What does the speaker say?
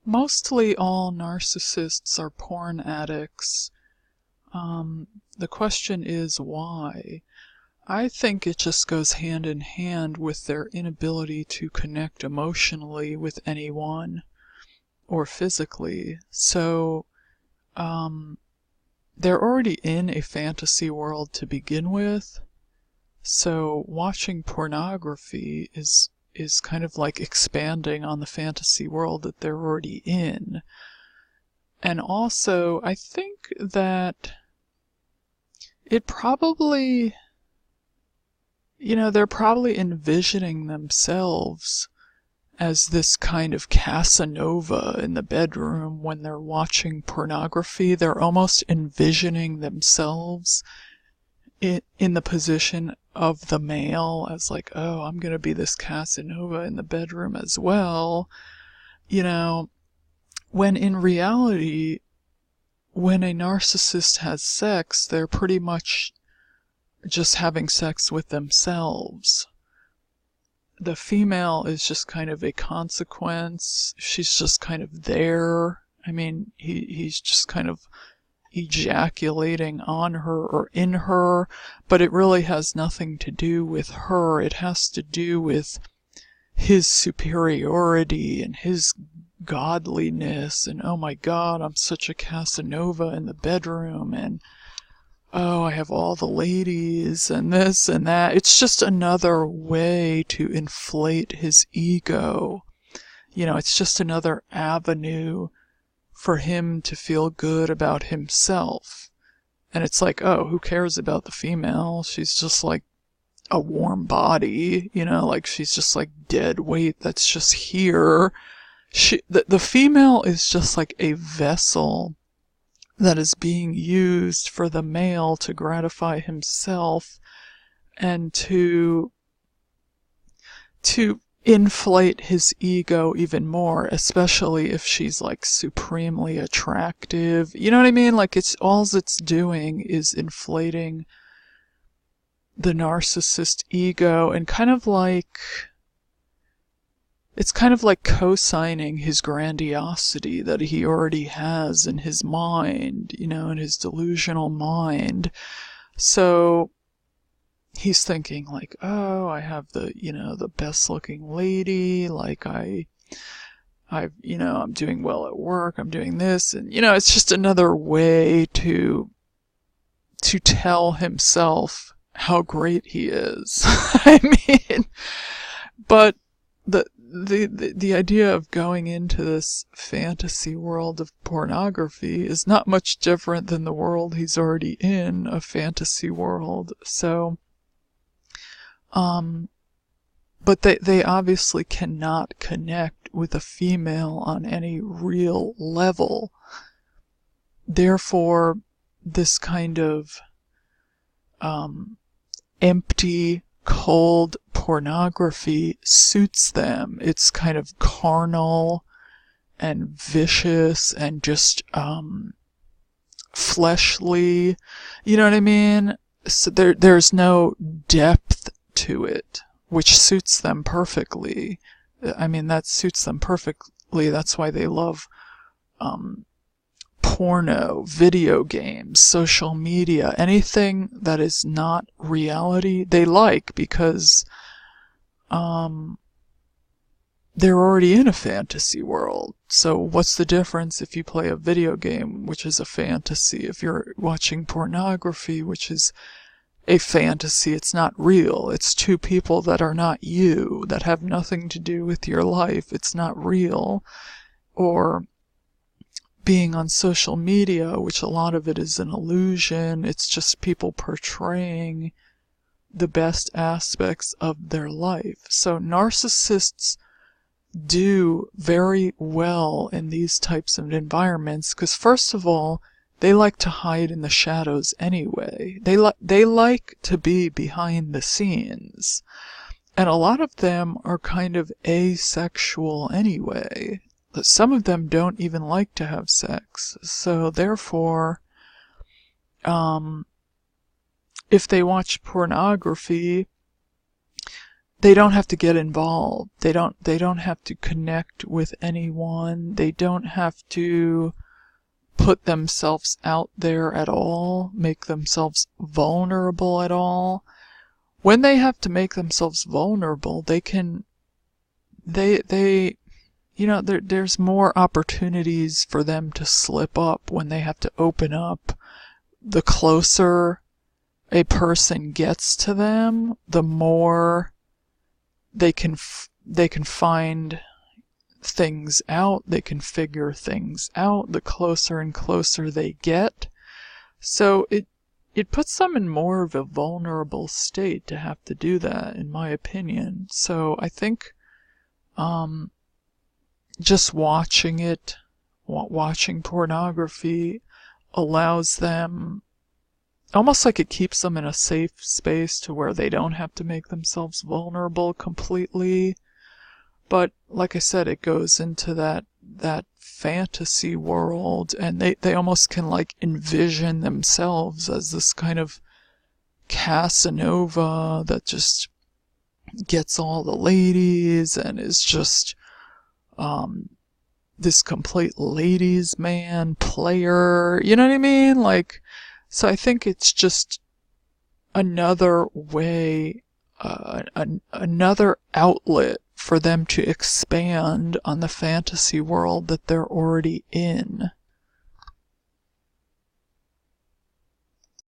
Mostly all narcissists are porn addicts. The question is why? I think it just goes hand in hand with their inability to connect emotionally with anyone or physically. So, they're already in a fantasy world to begin with. So watching pornography is kind of like expanding on the fantasy world that they're already in. And also, I think that it probably, they're probably envisioning themselves as this kind of Casanova in the bedroom when they're watching pornography. They're almost envisioning themselves in the position of the male as like, oh, I'm gonna be this Casanova in the bedroom as well. When in reality, when a narcissist has sex, they're pretty much just having sex with themselves. The female is just kind of a consequence. She's just kind of there. I mean, he's just kind of ejaculating on her or in her, but it really has nothing to do with her. It has to do with his superiority and his godliness, and oh my God, I'm such a Casanova in the bedroom, and oh, I have all the ladies and this and that. It's just another way to inflate his ego. It's just another avenue for him to feel good about himself. And it's like, oh, who cares about the female? She's just like a warm body, like she's just like dead weight that's just here. The female is just like a vessel that is being used for the male to gratify himself and to inflate his ego even more, especially if she's like supremely attractive. You know what I mean? Like it's doing is inflating the narcissist ego and it's kind of like co-signing his grandiosity that he already has in his mind, in his delusional mind. So he's thinking like, oh, I have the best looking lady, like I'm doing well at work, I'm doing this, and it's just another way to tell himself how great he is. I mean, but the idea of going into this fantasy world of pornography is not much different than the world he's already in, a fantasy world. So, but they obviously cannot connect with a female on any real level. Therefore, this kind of, empty, cold pornography suits them. It's kind of carnal and vicious and just fleshly. You know what I mean? So there's no depth to it, which suits them perfectly. I mean, that suits them perfectly. That's why they love porno, video games, social media, anything that is not reality, they like because they're already in a fantasy world. So what's the difference if you play a video game, which is a fantasy, if you're watching pornography, which is a fantasy? It's not real. It's two people that are not you, that have nothing to do with your life. It's not real. Or being on social media, which a lot of it is an illusion. It's just people portraying the best aspects of their life. So narcissists do very well in these types of environments because, first of all, they like to hide in the shadows anyway. They like to be behind the scenes. And a lot of them are kind of asexual anyway. Some of them don't even like to have sex. So therefore, if they watch pornography, they don't have to get involved. They don't have to connect with anyone. They don't have to put themselves out there at all, make themselves vulnerable at all. When they have to make themselves vulnerable, there's more opportunities for them to slip up when they have to open up. The closer a person gets to them, the more they can find things out, they can figure things out, the closer and closer they get. So it puts them in more of a vulnerable state to have to do that, in my opinion. So I think just watching pornography allows them, almost like it keeps them in a safe space to where they don't have to make themselves vulnerable completely. But like I said, it goes into that fantasy world, and they almost can like envision themselves as this kind of Casanova that just gets all the ladies and is just this complete ladies man player, you know what I mean? Like, so I think it's just another way, another outlet for them to expand on the fantasy world that they're already in.